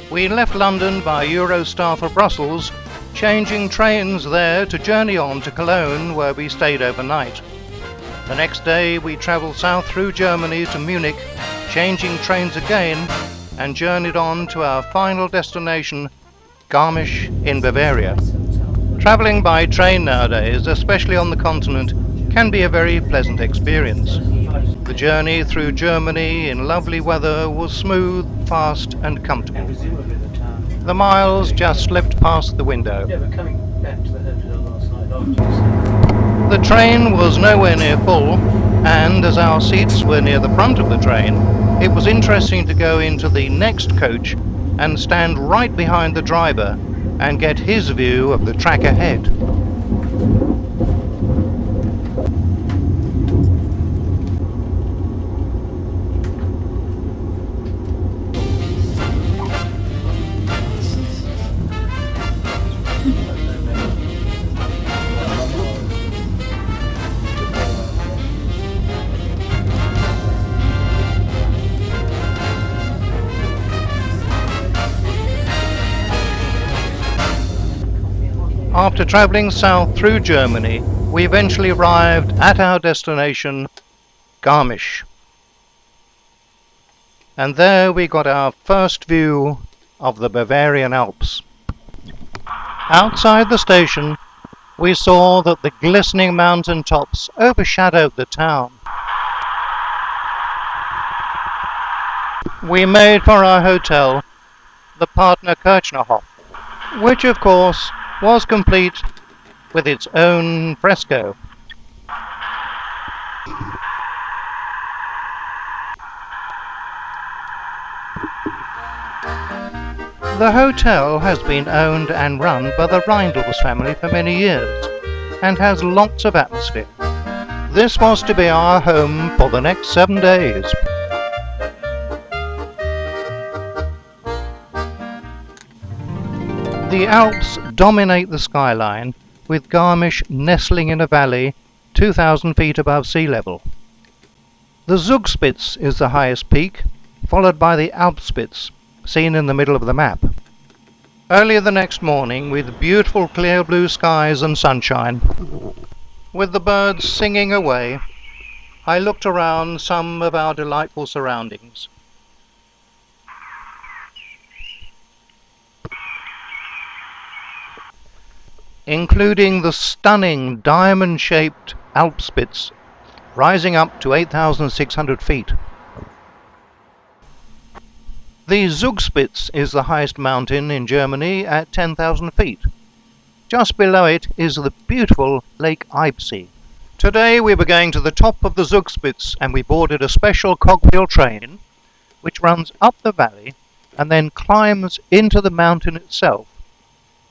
We left London by Eurostar for Brussels, changing trains there to journey on to Cologne, where we stayed overnight. The next day we travelled south through Germany to Munich, changing trains again, and journeyed on to our final destination, Garmisch in Bavaria. Travelling by train nowadays, especially on the continent, can be a very pleasant experience. The journey through Germany in lovely weather was smooth, fast and comfortable. The miles just slipped past the window. The train was nowhere near full, and as our seats were near the front of the train, it was interesting to go into the next coach and stand right behind the driver and get his view of the track ahead. After travelling south through Germany, we eventually arrived at our destination, Garmisch. And there we got our first view of the Bavarian Alps. Outside the station, we saw that the glistening mountain tops overshadowed the town. We made for our hotel, the Partner Kirchnerhof, which of course was complete with its own fresco. The hotel has been owned and run by the Reindels family for many years and has lots of atmosphere. This was to be our home for the next 7 days. The Alps dominate the skyline, with Garmisch nestling in a valley 2,000 feet above sea level. The Zugspitze is the highest peak, followed by the Alpspitze, seen in the middle of the map. Early the next morning, with beautiful clear blue skies and sunshine, with the birds singing away, I looked around some of our delightful surroundings. Including the stunning diamond-shaped Alpspitze, rising up to 8,600 feet. The Zugspitze is the highest mountain in Germany at 10,000 feet. Just below it is the beautiful Lake Eissee. Today we were going to the top of the Zugspitze, and we boarded a special cogwheel train which runs up the valley and then climbs into the mountain itself,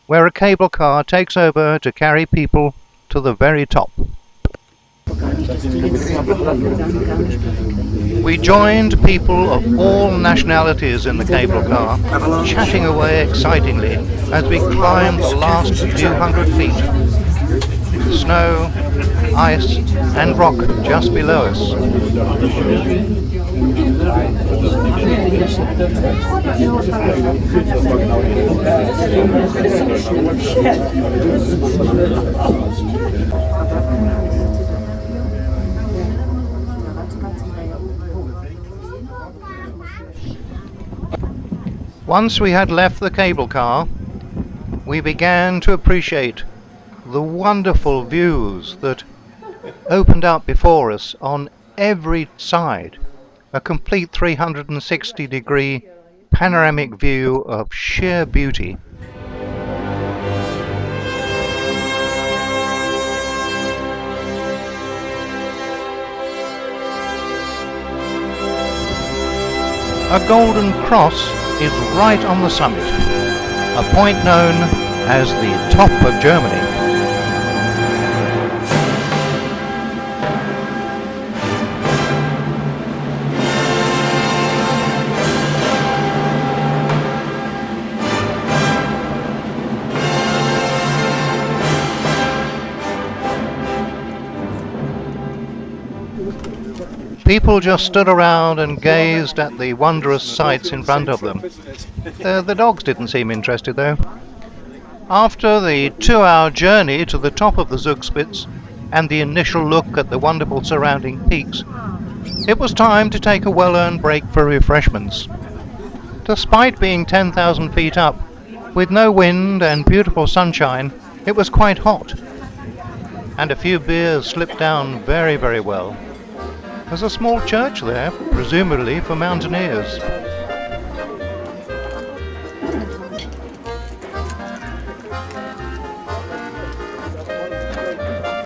where a cable car takes over to carry people to the very top. We joined people of all nationalities in the cable car, chatting away excitingly as we climbed the last few hundred feet. Snow, ice and rock just below us. Once we had left the cable car, we began to appreciate the wonderful views that opened up before us on every side. A complete 360-degree panoramic view of sheer beauty. A golden cross is right on the summit, a point known as the top of Germany. People just stood around and gazed at the wondrous sights in front of them. The dogs didn't seem interested though. After the 2-hour journey to the top of the Zugspitze and the initial look at the wonderful surrounding peaks, it was time to take a well-earned break for refreshments. Despite being 10,000 feet up, with no wind and beautiful sunshine, it was quite hot, and a few beers slipped down very, very well. There's a small church there, presumably for mountaineers.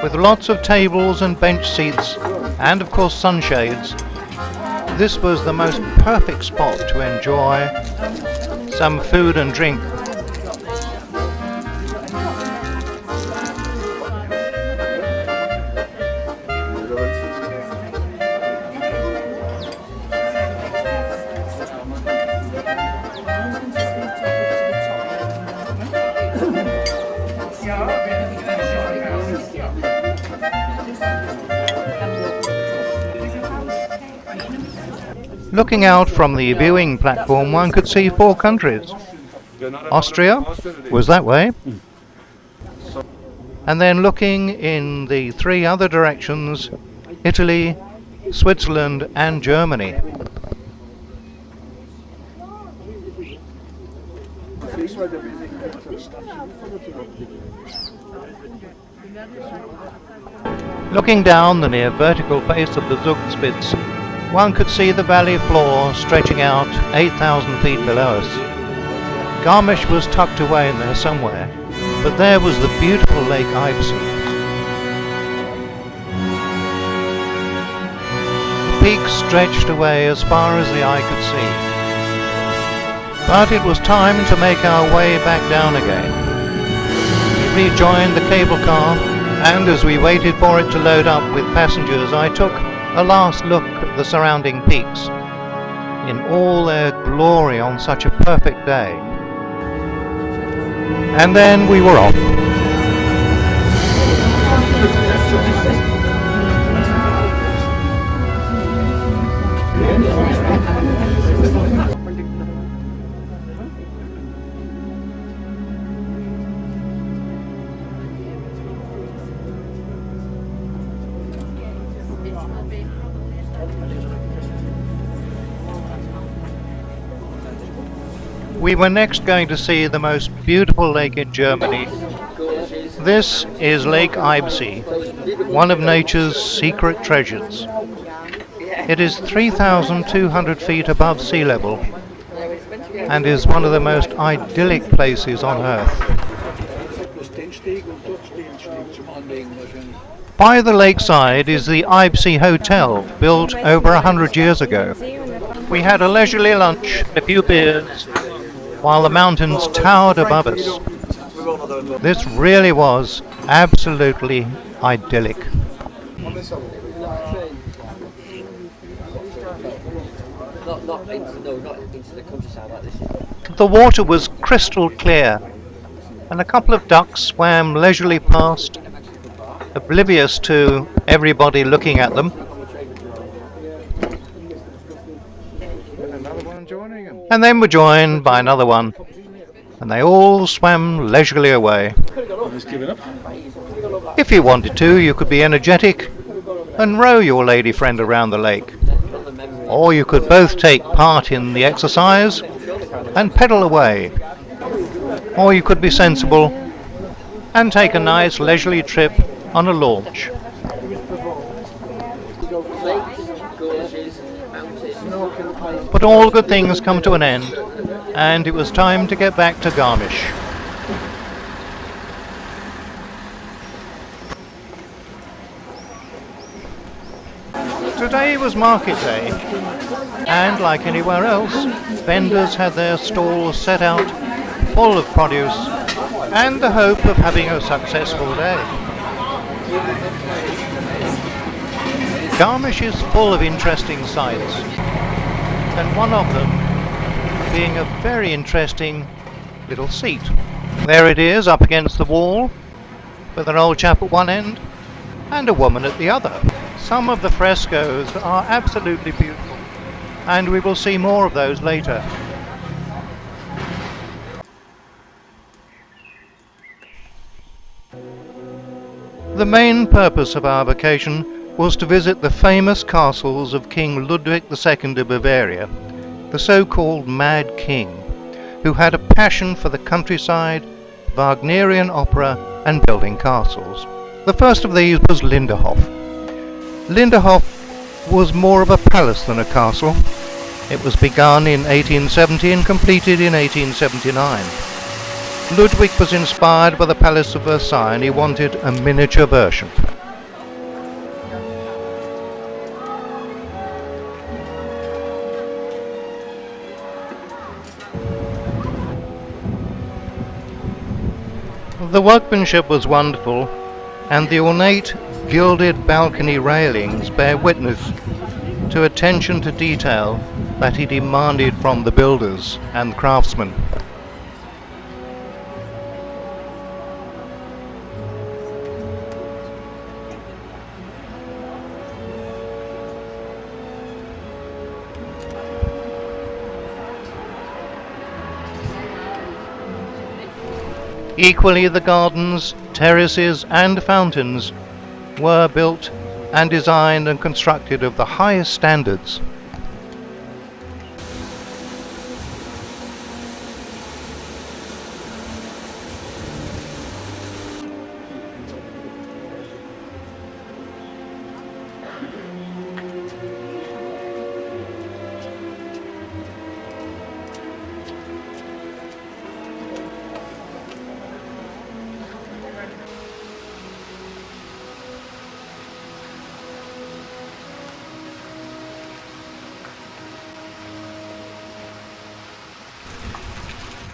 With lots of tables and bench seats, and of course sunshades, this was the most perfect spot to enjoy some food and drink. Looking out from the viewing platform, one could see 4 countries. Austria was that way. And then looking in the 3 other directions, Italy, Switzerland and Germany. Looking down the near vertical face of the Zugspitze, one could see the valley floor stretching out 8,000 feet below us. Garmisch was tucked away in there somewhere, but there was the beautiful Lake Eissee. The peaks stretched away as far as the eye could see. But it was time to make our way back down again. We rejoined the cable car, and as we waited for it to load up with passengers, I took a last look at the surrounding peaks in all their glory on such a perfect day. And then we were off. We were next going to see the most beautiful lake in Germany. This is Lake Eissee, one of nature's secret treasures. It is 3,200 feet above sea level and is one of the most idyllic places on Earth. By the lakeside is the Eissee Hotel, built over 100 years ago. We had a leisurely lunch, a few beers, while the mountains towered above us. This really was absolutely idyllic. The water was crystal clear, and a couple of ducks swam leisurely past, oblivious to everybody looking at them. And then were joined by another one, and they all swam leisurely away. If you wanted to, you could be energetic and row your lady friend around the lake, or you could both take part in the exercise and pedal away, or you could be sensible and take a nice leisurely trip on a launch. But all good things come to an end, and it was time to get back to Garmisch. Today was market day, and like anywhere else, vendors had their stalls set out full of produce and the hope of having a successful day. Garmisch is full of interesting sights, and one of them being a very interesting little seat. There it is up against the wall, with an old chap at one end and a woman at the other, Some of the frescoes are absolutely beautiful, and we will see more of those later. The main purpose of our vacation was to visit the famous castles of King Ludwig II of Bavaria, the so-called Mad King, who had a passion for the countryside, Wagnerian opera and building castles. The first of these was Linderhof. Linderhof was more of a palace than a castle. It was begun in 1870 and completed in 1879. Ludwig was inspired by the Palace of Versailles and he wanted a miniature version. The workmanship was wonderful, and the ornate gilded balcony railings bear witness to attention to detail that he demanded from the builders and craftsmen. Equally, the gardens, terraces and fountains were built and designed and constructed of the highest standards.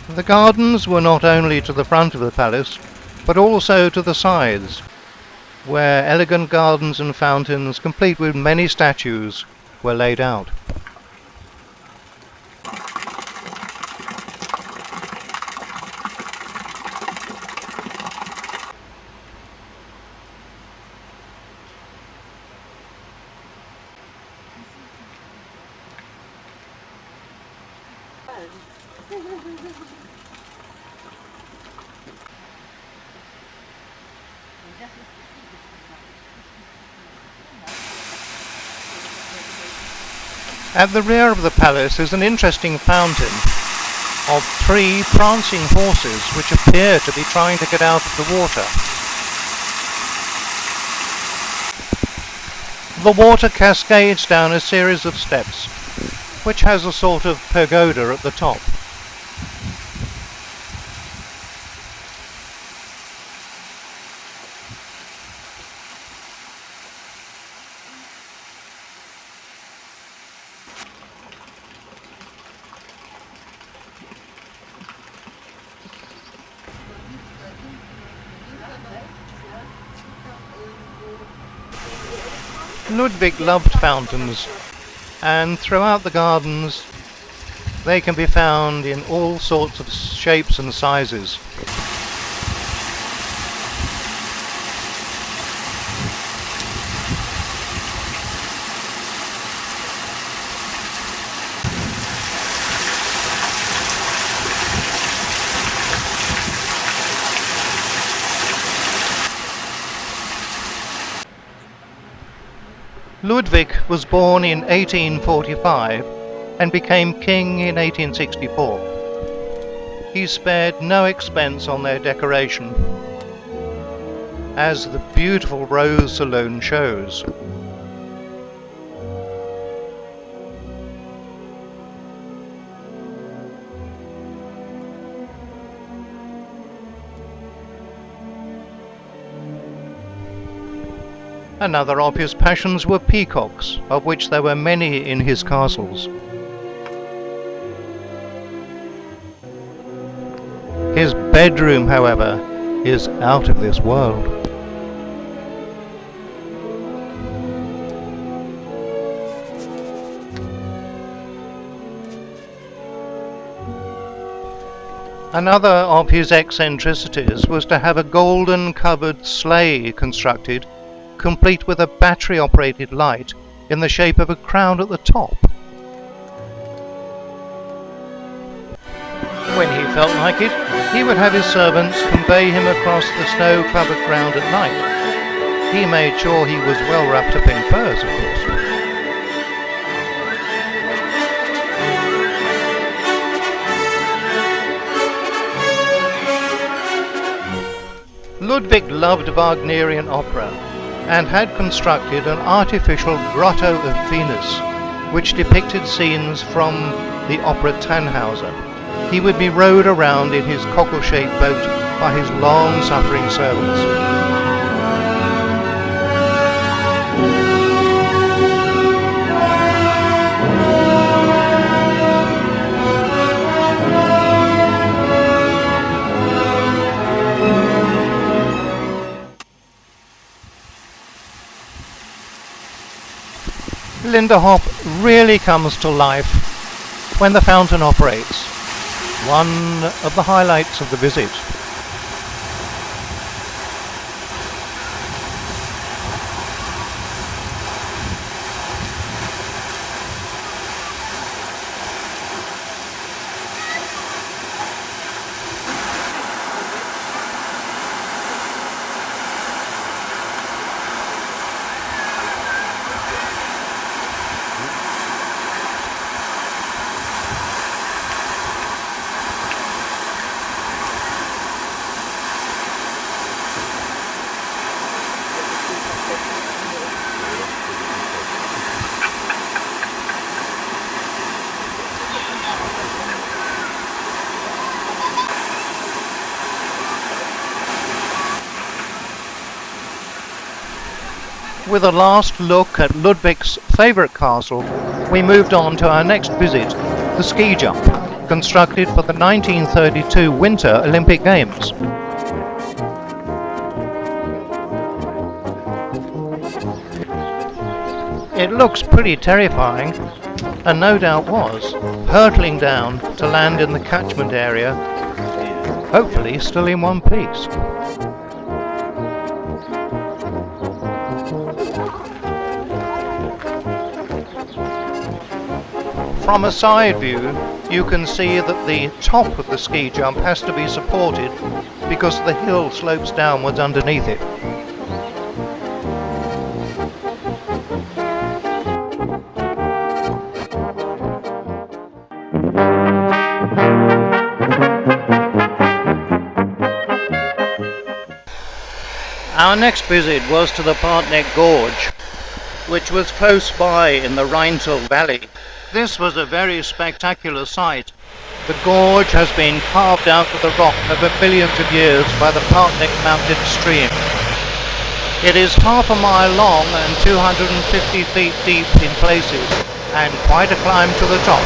The gardens were not only to the front of the palace, but also to the sides, where elegant gardens and fountains, complete with many statues, were laid out. At the rear of the palace is an interesting fountain of 3 prancing horses which appear to be trying to get out of the water. The water cascades down a series of steps, which has a sort of pagoda at the top. Ludwig loved fountains, and throughout the gardens they can be found in all sorts of shapes and sizes. Ludwig was born in 1845 and became king in 1864. He spared no expense on their decoration, as the beautiful Rose Saloon shows. Another of his passions were peacocks, of which there were many in his castles. His bedroom, however, is out of this world. Another of his eccentricities was to have a golden covered sleigh constructed complete with a battery-operated light in the shape of a crown at the top. When he felt like it, he would have his servants convey him across the snow-covered ground at night. He made sure he was well wrapped up in furs, of course. Ludwig loved Wagnerian opera and had constructed an artificial grotto of Venus, which depicted scenes from the opera Tannhauser. He would be rowed around in his cockle-shaped boat by his long-suffering servants. Linderhof really comes to life when the fountain operates, one of the highlights of the visit. With a last look at Ludwig's favourite castle, we moved on to our next visit, the ski jump, constructed for the 1932 Winter Olympic Games. It looks pretty terrifying, and no doubt was, hurtling down to land in the catchment area, hopefully still in one piece. From a side view, you can see that the top of the ski jump has to be supported because the hill slopes downwards underneath it. Our next visit was to the Partneck Gorge, which was close by in the Rheintal Valley. This was a very spectacular sight. The gorge has been carved out of the rock over millions of years by the Partneck mountain stream. It is half a mile long and 250 feet deep in places, and quite a climb to the top.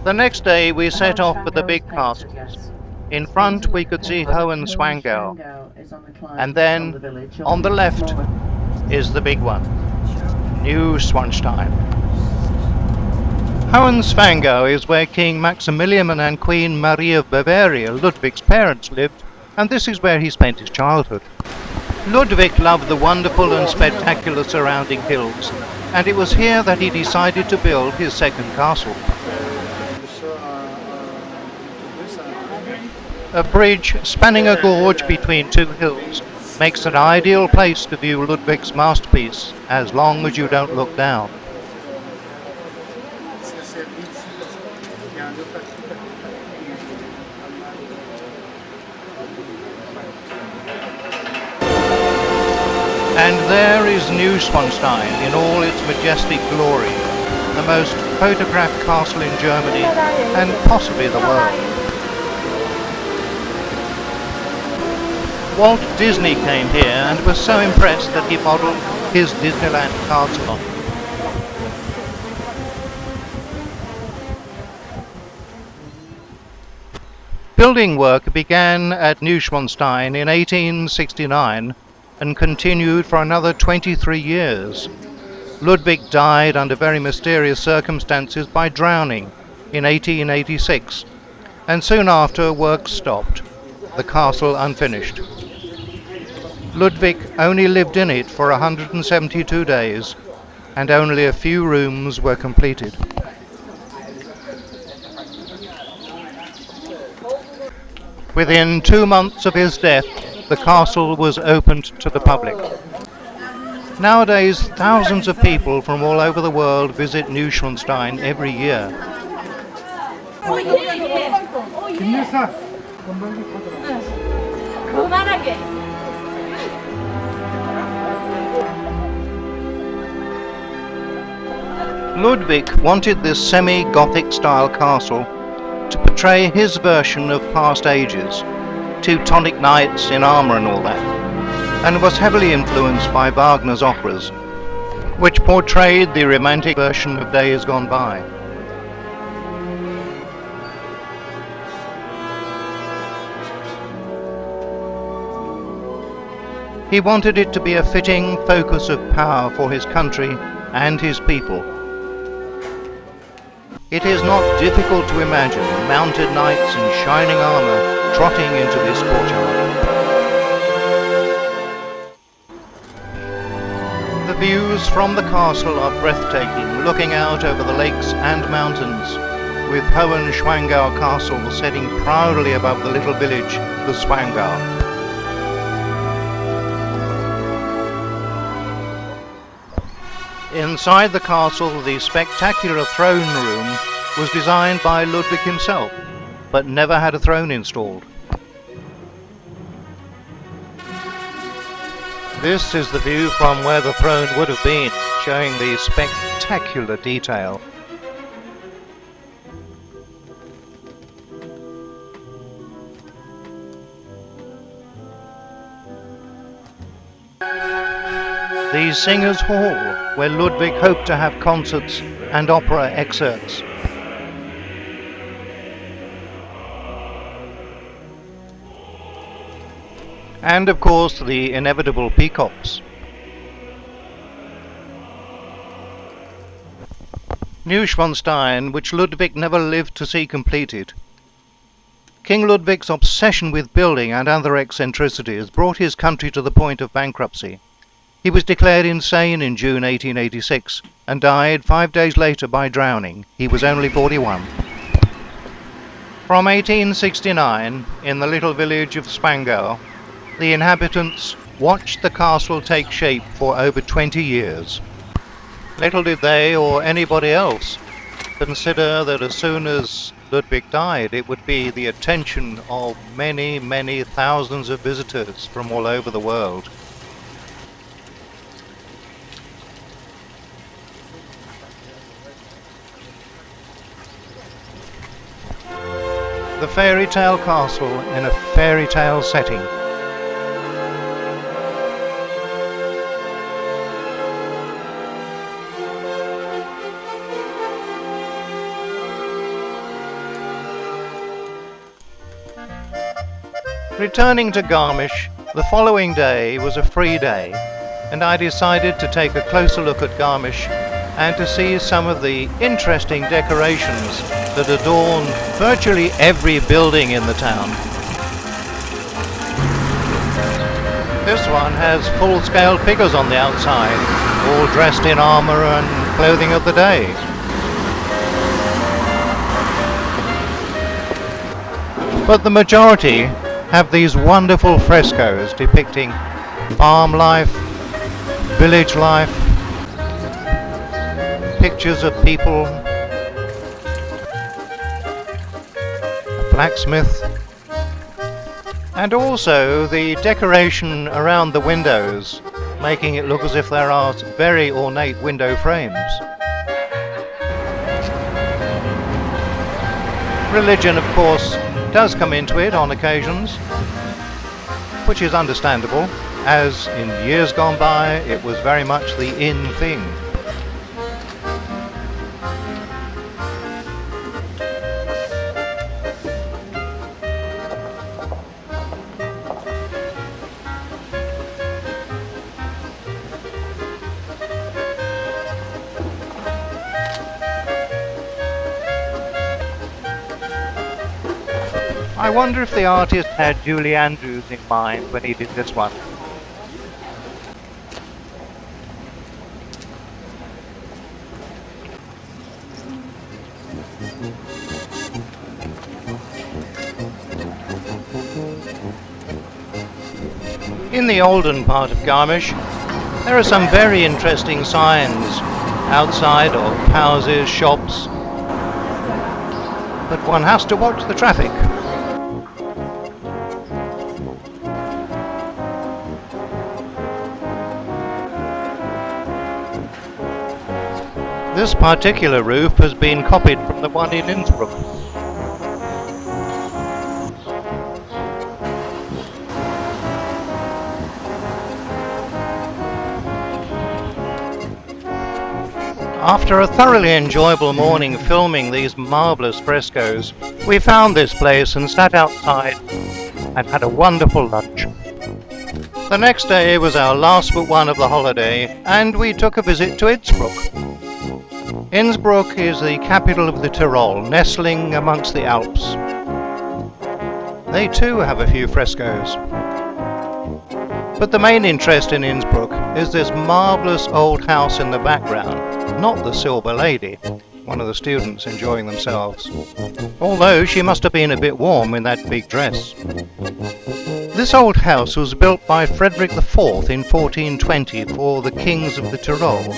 The next day we set off for the big castles. In front we could see Hohenschwangau, and then on the left is the big one, Neuschwansterin. Hohenschwangau is where King Maximilian and Queen Marie of Bavaria, Ludwig's parents, lived, and this is where he spent his childhood. Ludwig loved the wonderful and spectacular surrounding hills, and it was here that he decided to build his second castle. A bridge spanning a gorge between two hills makes an ideal place to view Ludwig's masterpiece, as long as you don't look down. And there is Neuschwansterin in all its majestic glory, the most photographed castle in Germany and possibly the world. Walt Disney came here and was so impressed that he modelled his Disneyland castle on it. Building work began at Neuschwansterin in 1869 and continued for another 23 years. Ludwig died under very mysterious circumstances by drowning in 1886, and soon after work stopped, the castle unfinished. Ludwig only lived in it for 172 days, and only a few rooms were completed. Within 2 months of his death, the castle was opened to the public. Nowadays, thousands of people from all over the world visit Neuschwansterin every year. Ludwig wanted this semi-Gothic style castle to portray his version of past ages, Teutonic knights in armour and all that, and was heavily influenced by Wagner's operas, which portrayed the romantic version of days gone by. He wanted it to be a fitting focus of power for his country and his people. It is not difficult to imagine mounted knights in shining armour trotting into this courtyard. The views from the castle are breathtaking, looking out over the lakes and mountains, with Hohenschwangau Castle setting proudly above the little village, the Schwangau. Inside the castle, the spectacular throne room was designed by Ludwig himself, but never had a throne installed. This is the view from where the throne would have been, showing the spectacular detail. The Singers' Hall, where Ludwig hoped to have concerts and opera excerpts. And of course the inevitable peacocks. Neuschwansterin, which Ludwig never lived to see completed. King Ludwig's obsession with building and other eccentricities brought his country to the point of bankruptcy. He was declared insane in June 1886 and died 5 days later by drowning. He was only 41. From 1869, in the little village of Schwangau, the inhabitants watched the castle take shape for over 20 years. Little did they, or anybody else, consider that as soon as Ludwig died, it would be the attention of many, many thousands of visitors from all over the world. The fairy tale castle in a fairy tale setting. Returning to Garmisch, the following day was a free day, and I decided to take a closer look at Garmisch and to see some of the interesting decorations that adorn virtually every building in the town. This one has full-scale figures on the outside, all dressed in armour and clothing of the day. But the majority have these wonderful frescoes depicting farm life, village life, pictures of people, a blacksmith, and also the decoration around the windows, making it look as if there are very ornate window frames. Religion, of course, does come into it on occasions. which is understandable, as in years gone by it was very much the in thing. I wonder if the artist had Julie Andrews in mind when he did this one. In the olden part of Garmisch, there are some very interesting signs outside of houses, shops, but one has to watch the traffic. This particular roof has been copied from the one in Innsbruck. After a thoroughly enjoyable morning filming these marvellous frescoes, we found this place and sat outside and had a wonderful lunch. The next day was our last but one of the holiday, and we took a visit to Innsbruck. Innsbruck is the capital of the Tyrol, nestling amongst the Alps. They too have a few frescoes. But the main interest in Innsbruck is this marvellous old house in the background, not the Silver Lady, one of the students enjoying themselves, although she must have been a bit warm in that big dress. This old house was built by Frederick IV in 1420 for the kings of the Tyrol.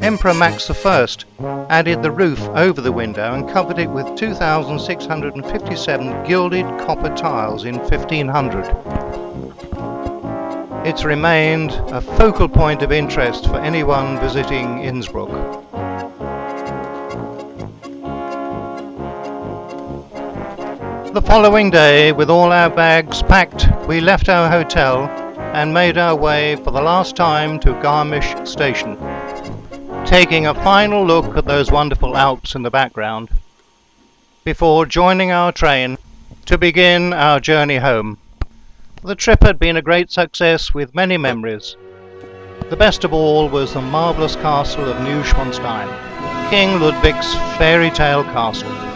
Emperor Max I added the roof over the window and covered it with 2,657 gilded copper tiles in 1500. It's remained a focal point of interest for anyone visiting Innsbruck. The following day, with all our bags packed, we left our hotel and made our way for the last time to Garmisch station, taking a final look at those wonderful Alps in the background, before joining our train to begin our journey home. The trip had been a great success with many memories. The best of all was the marvellous castle of Neuschwansterin, King Ludwig's fairy tale castle.